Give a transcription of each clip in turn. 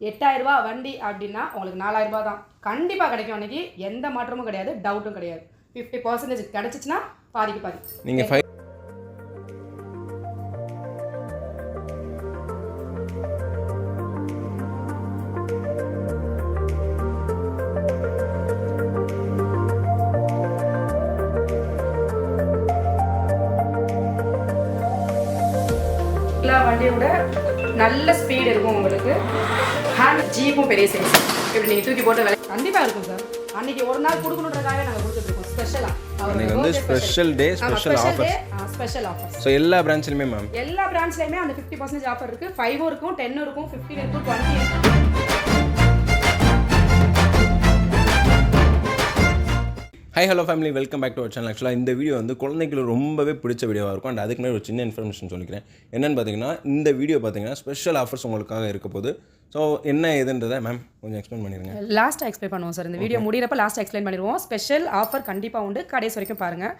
8000 வண்டி அப்படின்னா உங்களுக்கு 4000 தான் கண்டிப்பாக கிடைக்கும். அன்றைக்கி எந்த மாற்றமும் கிடையாது, டவுட்டும் கிடையாது. 50% கிடச்சிச்சின்னா பாதிக்கு பாதி. நீங்கள் எல்லா வண்டியோட நல்ல ஸ்பீடு இருக்கும் உங்களுக்கு. ஹேண்ட் ஜீப்பும் பெரிய சைஸ், இப்படி நீங்கள் தூக்கி போட்டு கண்டிப்பாக இருக்கும் சார். அன்றைக்கி ஒரு நாள் கொடுக்கணுன்றதுக்காக நாங்கள் கொடுத்துட்ருக்கோம் ஸ்பெஷலாக. அன்றைக்கி வந்து special day, special offer. Special offer. So எல்லா பிரான்ச்லையுமே மேம், எல்லா பிரான்ச்லையுமே அந்த 50% ஆஃபர் இருக்குது. 5 இருக்கும், 10 இருக்கும், 15 இருக்கும், 20 இருக்கும். Hi hello family, welcome back to our channel. ஆக்சுவலாக இந்த வீடியோ வந்து குழந்தைங்களுக்கு ரொம்பவே பிடிச்ச வீடியோவாக இருக்கும். அண்ட் அதுக்கு முன்னாடி ஒரு சின்ன இன்ஃபர்மேஷன் சொல்லிக்கிறேன். என்னென்னு பார்த்தீங்கன்னா, இந்த வீடியோ பார்த்தீங்கன்னா ஸ்பெஷல் ஆஃபர்ஸ் உங்களுக்காக இருக்க போது. ஸோ என்ன ஏதுன்றதை மேம் கொஞ்சம் எக்ஸ்பிளைன் பண்ணிடுங்க. லாஸ்ட்டாக எக்ஸ்பிளைன் பண்ணுவோம் சார். இந்த வீடியோ முடிகிறப்ப லாஸ்ட்டாக எக்ஸ்பிளைன் பண்ணிடுவோம். ஸ்பெஷல் ஆஃபர் கண்டிப்பாக உண்டு, கடைசி வரைக்கும் பாருங்கள்.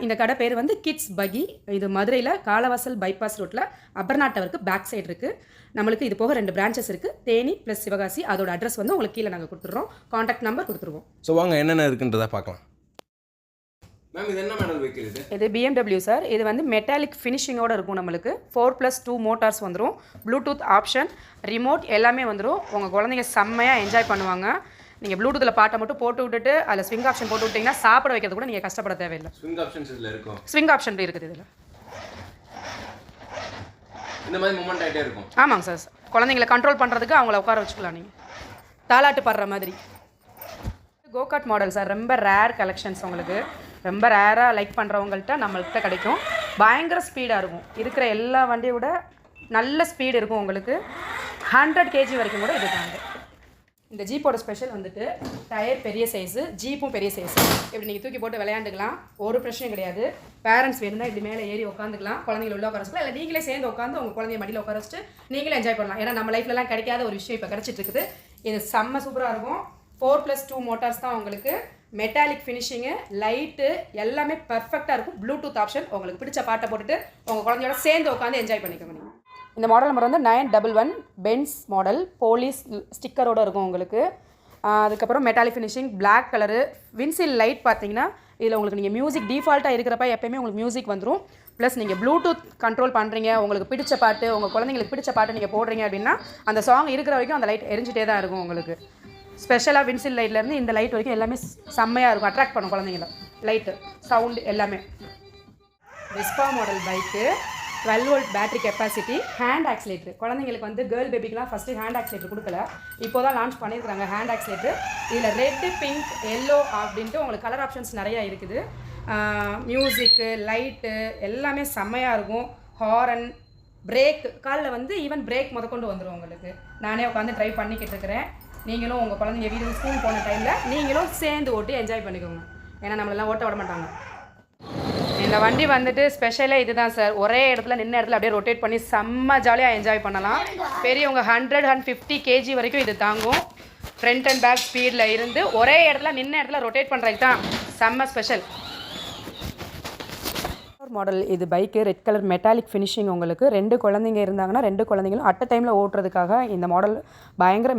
இந்த கடை பேர் வந்து கிட்ஸ் பகி. இது மதுரையில் காலவாசல் பைபாஸ் ரோட்டில் அபர்நாட்டவருக்கு பேக் சைடு இருக்குது. நம்மளுக்கு இது போக 2 பிரான்ச்சஸ் இருக்குது, தேனி ப்ளஸ் சிவகாசி. அதோட அட்ரஸ் வந்து உங்களுக்கு கீழே நாங்கள் கொடுத்துட்றோம், காண்டாக்ட் நம்பர் கொடுத்துருவோம். ஸோ வாங்க என்னென்ன இருக்குன்றதை பார்க்கலாம். மேம் இது என்ன மாடல் வெஹிக்கிள் இது? இது BMW சார். இது வந்து மெட்டாலிக் ஃபினிஷிங்கோடு இருக்கும். நம்மளுக்கு 4+2 மோட்டார்ஸ் வந்துடும், ப்ளூடூத் ஆப்ஷன், ரிமோட் எல்லாமே வந்துடும். உங்கள் குழந்தைங்க செம்மையாக என்ஜாய் பண்ணுவாங்க. நீங்கள் ப்ளூடூத்தில் பாட்டை மட்டும் போட்டு விட்டுட்டு அதில் ஸ்விங் ஆப்ஷன் போட்டு விட்டிங்கன்னா சாப்பிட வைக்கிறது கூட நீங்கள் கஷ்டப்பட தேவையில்லை. ஸ்விங் ஆப்ஷன்ஸ் இதில் இருக்கும். ஸ்விங் ஆப்ஷன் இருக்குது இதில். இந்த மாதிரி மூமெண்ட் ஆகிட்டே இருக்கும். ஆமாங்க சார். குழந்தைங்களை கண்ட்ரோல் பண்ணுறதுக்கு அவங்கள உட்கார வச்சுக்கலாம். நீங்கள் தாலாட்டு படுற மாதிரி. Go-kart model sir. ரொம்ப ரேர் கலெக்ஷன்ஸ். உங்களுக்கு ரொம்ப ரேராக லைக் பண்ணுறவங்கள்ட்ட நம்மள்கிட்ட கிடைக்கும். பயங்கர ஸ்பீடாக இருக்கும். இருக்கிற எல்லா வண்டியை விட நல்ல ஸ்பீடு இருக்கும் உங்களுக்கு. 100 kg வரைக்கும் கூட இது தாங்க. இந்த ஜீப்போட ஸ்பெஷல் வந்துட்டு டயர் பெரிய சைஸு, ஜீப்பும் பெரிய சைஸு. இப்படி நீங்கள் தூக்கி போட்டு விளையாண்டுக்கலாம், ஒரு பிரச்சனையும் கிடையாது. பேரண்ட்ஸ் வேணும்னா இப்படி மேலே ஏறி உட்காந்துக்கலாம், குழந்தைங்களை உள்ள உட்கார வச்சுக்கலாம். இல்லை நீங்களே சேர்ந்து உட்காந்து உங்கள் குழந்தைய மடியில் உட்கார வச்சுட்டு நீங்களே என்ஜாய் பண்ணலாம். ஏன்னா நம்ம லைஃப்லலாம் கிடைக்காத ஒரு விஷயம் இப்போ கிடச்சிட்டு இருக்குது. இது செம்ம சூப்பராக இருக்கும். 4+2 மோட்டார்ஸ் தான் உங்களுக்கு. மெட்டாலிக் ஃபினிஷிங்கு, லைட்டு எல்லாமே பர்ஃபெக்டாக இருக்கும். Bluetooth option. உங்களுக்கு பிடிச்ச பாட்டை போட்டுட்டு உங்கள் குழந்தையோட சேர்ந்து உட்காந்து என்ஜாய் பண்ணிக்கோங்க. நீங்கள் இந்த மாடல் நம்பர் வந்து 911 பென்ஸ் மாடல். போலீஸ் ஸ்டிக்கரோடு இருக்கும் உங்களுக்கு. அதுக்கப்புறம் மெட்டாலிக் ஃபினிஷிங், பிளாக் கலரு. வின்சில் லைட் பார்த்தீங்கன்னா இதில் உங்களுக்கு நீங்கள் மியூசிக் டிஃபால்ட்டாக இருக்கிறப்ப எப்போயுமே உங்களுக்கு மியூசிக் வந்துடும். ப்ளஸ் நீங்கள் ப்ளூடூத் கண்ட்ரோல் பண்ணுறீங்க, உங்களுக்கு பிடிச்ச பாட்டு, உங்கள் குழந்தைங்களுக்கு பிடிச்ச பாட்டு நீங்கள் போடுறீங்க அப்படின்னா அந்த சாங் இருக்கிற வரைக்கும் அந்த லைட் எரிஞ்சிட்டே தான் இருக்கும் உங்களுக்கு. ஸ்பெஷலாக வின்சில் லைட்லேருந்து இந்த லைட் வரைக்கும் எல்லாமே செம்மையாக இருக்கும். அட்ராக்ட் பண்ணும் குழந்தைங்கள. லைட்டு, சவுண்டு எல்லாமே. Vespa model bike, 12 volt battery capacity, hand accelerator. குழந்தைங்களுக்கு வந்து கேர்ள் பேபிக்கெலாம் ஃபஸ்ட்டு ஹேண்ட் ஆக்சிலேட்டர் கொடுக்கல, இப்போ தான் லான்ச் பண்ணியிருக்காங்க ஹேண்ட் ஆக்சிலேட்டர். இதில் ரெட்டு, பிங்க், எல்லோ அப்படின்ட்டு உங்களுக்கு கலர் ஆப்ஷன்ஸ் நிறையா இருக்குது. மியூசிக்கு, லைட்டு எல்லாமே செம்மையாக இருக்கும். ஹாரன், பிரேக், காலில் வந்து ஈவன் பிரேக் முதற்கொண்டு வந்துடும் உங்களுக்கு. நானே உட்காந்து ட்ரைவ் பண்ணிக்கிட்டு இருக்கிறேன். நீங்களும் உங்கள் குழந்தைங்க வீடு ஸ்கூல் போன டைமில் நீங்களும் சேர்ந்து ஓட்டி என்ஜாய் பண்ணிக்கோங்க. ஏன்னா நம்மளெல்லாம் ஓட்ட விட மாட்டாங்க. இந்த வண்டி வந்துட்டு ஸ்பெஷலே இதுதான் சார். ஒரே இடத்துல நின்ன இடத்துல அப்படியே ரொட்டேட் பண்ணி செம்ம ஜாலியாக என்ஜாய் பண்ணலாம். பெரியவங்க 150 kg வரைக்கும் இது தாங்கும். ஃப்ரண்ட் அண்ட் பேக் ஸ்பீடில் இருந்து ஒரே இடத்துல நின்ன இடத்துல ரொட்டேட் பண்ணுறதுக்கு தான் செம்ம ஸ்பெஷல் மாடல். இது bike red colour metallic finishing. உங்களுக்கு 2 குழந்தைங்க இருந்தாங்கன்னா 2 குழந்தைங்களும் அட் டைமில் ஓட்டுறதுக்காக இந்த மாடல் பயங்கர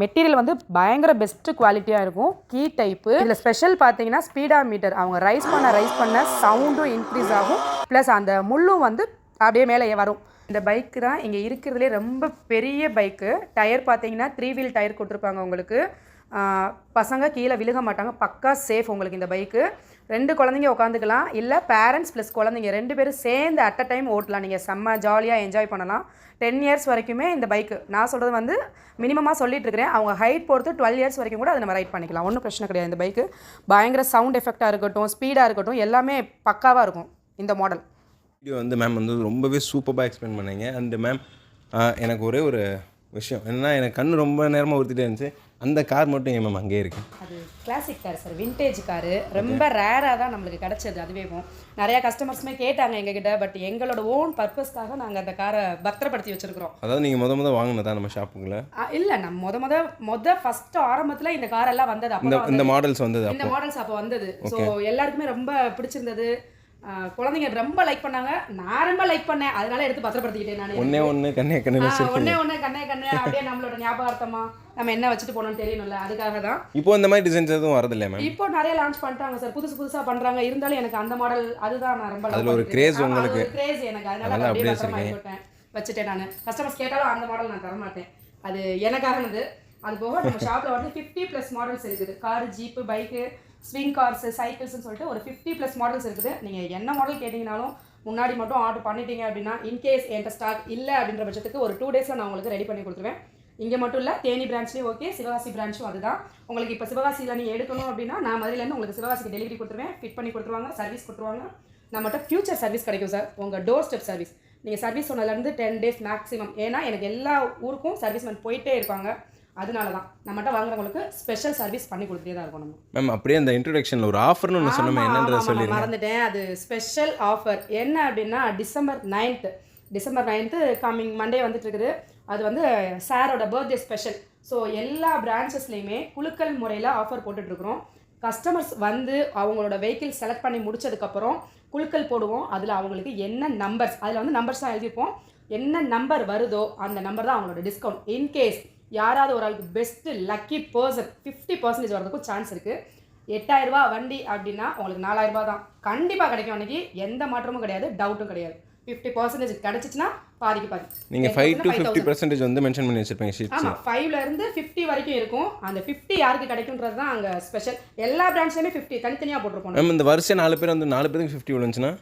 மெட்டீரியல் வந்து பயங்கர பெஸ்ட்டு குவாலிட்டியாக இருக்கும். Key type. இதில் ஸ்பெஷல் பார்த்தீங்கன்னா ஸ்பீடா மீட்டர். அவங்க ரைஸ் பண்ண சவுண்டும் இன்க்ரீஸ் ஆகும். ப்ளஸ் அந்த முள்ளும் வந்து அப்படியே மேலே வரும். இந்த பைக்கு தான் இங்கே இருக்கிறதுலே ரொம்ப பெரிய பைக்கு. டயர் பார்த்தீங்கன்னா 3 wheel டயர் கொடுத்துருப்பாங்க உங்களுக்கு. பசங்க கீழே விழுக மாட்டாங்க, பக்கா சேஃப் உங்களுக்கு இந்த பைக்கு. 2 குழந்தைங்க உட்காந்துக்கலாம், இல்லை பேரண்ட்ஸ் ப்ளஸ் குழந்தைங்க 2 பேரும் சேர்ந்து அட் அ டைம் ஓட்டலாம். நீங்கள் செம்ம ஜாலியாக என்ஜாய் பண்ணலாம். 10 years வரைக்குமே இந்த பைக்கு. நான் சொல்கிறது வந்து மினிமமாக சொல்லிட்டு இருக்கிறேன். அவங்க ஹைட் பொறுத்து 12 years வரைக்கும் கூட அதை நம்ம ரைட் பண்ணிக்கலாம். ஒன்றும் பிரச்சனை கிடையாது. இந்த பைக்கு பயங்கர சவுண்ட் எஃபெக்டாக இருக்கட்டும், ஸ்பீடாக இருக்கட்டும், எல்லாமே பக்காவாக இருக்கும் இந்த மாடல். வீடியோ வந்து மேம் வந்து ரொம்பவே சூப்பராக எக்ஸ்பிளைன் பண்ணீங்க. அண்டு மேம் எனக்கு ஒரே ஒரு விஷயம் என்னென்னா, எனக்கு கண்ணு ரொம்ப நேரமாக ஊற்றிட்டே இருந்துச்சு. அந்த கார் மட்டும் ஏன் மேம் அங்கேயே இருக்குது? அது classic car sir, vintage car. ரொம்ப ரேராக தான் நம்மளுக்கு கிடச்சது. அதுவே நிறையா கஸ்டமர்ஸுமே கேட்டாங்க எங்ககிட்ட. பட் எங்களோட ஓன் பர்பஸ்க்காக நாங்கள் அந்த காரை பத்திரப்படுத்தி வச்சுருக்கிறோம். அதாவது நீங்கள் முத வாங்கினதா நம்ம ஷாப்புங்களா? இல்லை, நம்ம ஃபஸ்ட்டு ஆரம்பத்தில் இந்த காரெல்லாம் வந்தது. அப்போ இந்த மாடல்ஸ் வந்தது. இந்த மாடல்ஸ் அப்போ வந்தது. ஸோ எல்லாருக்குமே ரொம்ப பிடிச்சிருந்தது. குழந்தைங்க ரொம்ப லைக் பண்ணாங்க, நான் ரொம்ப லைக் பண்ணேன், அதனால எடுத்து பத்திரப்படுத்திக்கிட்டேன் நான். ஒண்ணே கண்ணே ஒண்ணே கண்ணே அப்படியே நம்மளோட ஞாபகார்த்தமா நம்ம என்ன வச்சுட்டு போனோம்னு தெரியணும்ல, அதுக்காக தான். இப்போ இந்த மாதிரி டிசைன்ஸ் எதுவும் வரது இல்லையா மேம்? இப்போ நிறைய லான்ச் பண்ணிட்டாங்க சார், புதுசா பண்றாங்க. இருந்தாலும் எனக்கு அந்த மாடல் அதுதான் நான் ரொம்ப அதுல ஒரு கிரேஸ் உங்களுக்கு. கிரேஸ் எனக்கு, அதனால அப்படியே பத்திரமா வச்சுட்டேன் நான். கஸ்டமர்ஸ் கேட்டாலும் அந்த மாடல் நான் தர மாட்டேன், அது எனக்கானது. அது போக நம்ம ஷாப்ல வந்து 50+ மாடல்ஸ் இருக்குது. Car, jeep, bike, swing cars, சைக்கிள்ஸ்னு சொல்லிட்டு ஒரு 50+ மாடல்ஸ் இருக்குது. நீங்கள் என்ன மாடல் கேட்டிங்கனாலும் முன்னாடி மட்டும் ஆர்டர் பண்ணிட்டீங்க அப்படின்னா, இன்கேஸ் என்கிட்ட ஸ்டாக் இல்லை அப்படின்ற பட்சத்துக்கு ஒரு 2 டேஸில் நான் உங்களுக்கு ரெடி பண்ணி கொடுத்துருவேன். இங்கே மட்டும் இல்லை, தேனி பிரான்ச்லேயும் ஓகே, சிவகாசி பிரான்ச்சும் அதுதான். உங்களுக்கு இப்போ சிவகாசியில் நீங்கள் எடுக்கணும் அப்படின்னா நான் மதுரையிலேருந்து உங்களுக்கு சிவகாசிக்கு டெலிவரி கொடுத்துருவேன், ஃபிட் பண்ணி கொடுத்துருவாங்க, சர்வீஸ் கொடுத்துருவாங்க. நம்மகிட்ட ஃபியூச்சர் சர்வீஸ் கிடைக்கும் சார், உங்கள் டோர் ஸ்டெப் சர்வீஸ். நீங்கள் சர்வீஸ் சொன்னதுலேருந்து 10 days மேக்ஸிமம். ஏன்னா எனக்கு எல்லா ஊருக்கும் சர்வீஸ்மேன் போயிட்டே இருப்பாங்க, அதனால தான் நம்மகிட்ட வாங்குறவங்களுக்கு ஸ்பெஷல் சர்வீஸ் பண்ணி கொடுத்துட்டே தான் இருக்கணும். மேம் அப்படியே அந்த இன்ட்ரோடக்ஷனில் ஒரு ஆஃபர்னு ஒன்று சொன்னோமே, என்னன்றதை சொல்லிடுங்க. மறந்துட்டேன், அது ஸ்பெஷல் ஆஃபர் என்ன அப்படின்னா டிசம்பர் 9th கம்மிங் மண்டே வந்துட்டு இருக்குது. அது வந்து சாரோட பர்த்டே ஸ்பெஷல். ஸோ எல்லா பிரான்ச்சஸ்லேயுமே குலுக்கல் முறையில் ஆஃபர் போட்டுட்ருக்குறோம். கஸ்டமர்ஸ் வந்து அவங்களோட வெஹிக்கிள் செலக்ட் பண்ணி முடிச்சதுக்கப்புறம் குலுக்கல் போடுவோம். அதில் அவங்களுக்கு என்ன நம்பர்ஸ், அதில் வந்து நம்பர்ஸ் தான் எழுதியிருப்போம், என்ன நம்பர் வருதோ அந்த நம்பர் தான் அவங்களோட டிஸ்கவுண்ட். இன்கேஸ் யாராவது ஒரு ஆளுக்கு பெஸ்ட்டு லக்கி பர்சன் 50% வரதுக்கும் சான்ஸ் இருக்குது. 8000 ரூபா வண்டி அப்படின்னா உங்களுக்கு 4000 ரூபா தான் கண்டிப்பாக கிடைக்கும். அன்றைக்கி எந்த மாற்றமும் கிடையாது, டவுட்டும் கிடையாது. 50% கிடச்சிச்சின்னா பாதிக்கு பாதி. நீங்கள் 5 to 50% வந்து மென்ஷன் பண்ணி வச்சுருப்பீங்க ஷீட்ஸ். ஆமாம், 5லேருந்து 50 வரைக்கும் இருக்கும். அந்த 50 யாருக்கு கிடைக்குன்றது தான் அங்கே ஸ்பெஷல். எல்லா பிரான்ச்லேயுமே 50 தனித்தனியாக போட்டிருப்போம். மேம் இந்த வருஷம் 4 பேர் வந்து 4 பேருக்கு 50 விழுந்துச்சுன்னா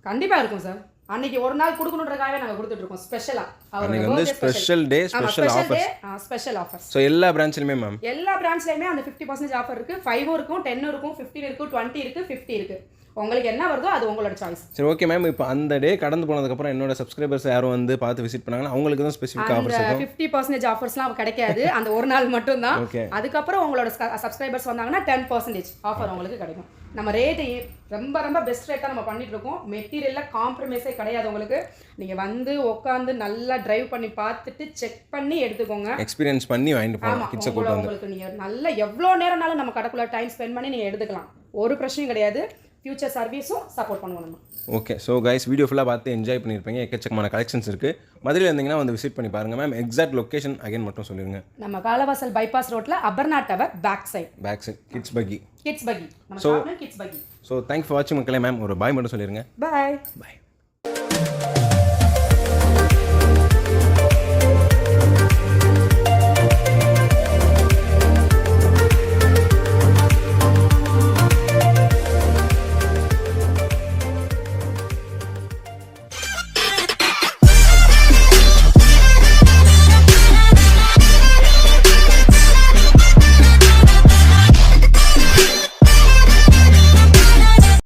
கண்டிப்பாக இருக்கும் சார். அன்னைக்கு ஒரு நாள் கொடுக்கணுன்றதுக்காகவே நாங்கள் கொடுத்துட்ருக்கோம் ஸ்பெஷலாக. அன்னைக்கு வந்து special day special offer. So எல்லா பிரான்ச்லையுமே மேம் எல்லா பிரான்ச்லையுமே அந்த 50% ஆஃபர் இருக்குது. 5 இருக்கும், 10 இருக்கும், 15 இருக்கும், 20 இருக்குது, 50 இருக்குது. உங்களுக்கு என்ன வருதோ அது உங்களோட சாய்ஸ். சரி ஓகே மேம். இப்போ அந்த டே கடந்து போனதுக்கப்புறம் என்னோட சப்ஸ்கிரைபர்ஸ் யாரும் வந்து பார்த்து விசிட் பண்ணாங்கன்னா அவங்களுக்கு தான் ஸ்பெசிஃபிக் ஆஃபர்ஸ் இருக்கும். 50% ஆஃபர்ஸ்லாம் கிடைக்காது, அந்த ஒரு நாள் மட்டும் தான். அதுக்கப்புறம் உங்களோட சப்ஸ்கிரைபர்ஸ் வந்தாங்கன்னா 10% ஆஃபர் உங்களுக்கு கிடைக்கும். நம்ம ரேட்டு ரொம்ப பெஸ்ட் ரேட்டாக நம்ம பண்ணிட்டு இருக்கோம். மெட்டீரியலில் காம்ப்ரமைஸே கிடையாது. உங்களுக்கு நீங்கள் வந்து உட்காந்து நல்லா டிரைவ் பண்ணி பார்த்துட்டு செக் பண்ணி எடுத்துக்கோங்க, எக்ஸ்பீரியன்ஸ் பண்ணி வாங்கிட்டு போகலாம். கிட்ஸை கூட்டு வந்து உங்களுக்கு நீங்கள் நல்லா எவ்வளோ நேரம்னாலும் நம்ம கடைக்குள்ள டைம் ஸ்பெண்ட் பண்ணி நீங்கள் எடுத்துக்கலாம், ஒரு பிரச்சனையும் கிடையாது. ஃபியூச்சர் சர்வீஸும் சப்போர்ட் பண்ணுவோம் நம்ம. ஓகே, ஸோ கைஸ் வீடியோ ஃபுல்லாக பார்த்து என்ஜாய் பண்ணியிருப்பீங்க. எக்கச்சக்கமான கலெக்ஷன்ஸ் இருக்குது. மதுரையில் இருந்தீங்கன்னா வந்து விசிட் பண்ணி பாருங்கள் மேம். எக்ஸாக்ட் லொக்கேஷன் அகைன் மட்டும் சொல்லிடுங்க. நம்ம காலவாசல் பைபாஸ் ரோட்டில் Aparna tower back side kids பக்கி. நம்ம கிட்ஸ் பக்கி. ஸோ தேங்க்ஸ் ஃபார் வாட்சிங் மக்களே. மேம் ஒரு பாய் மட்டும் சொல்லிடுங்க. பாய்.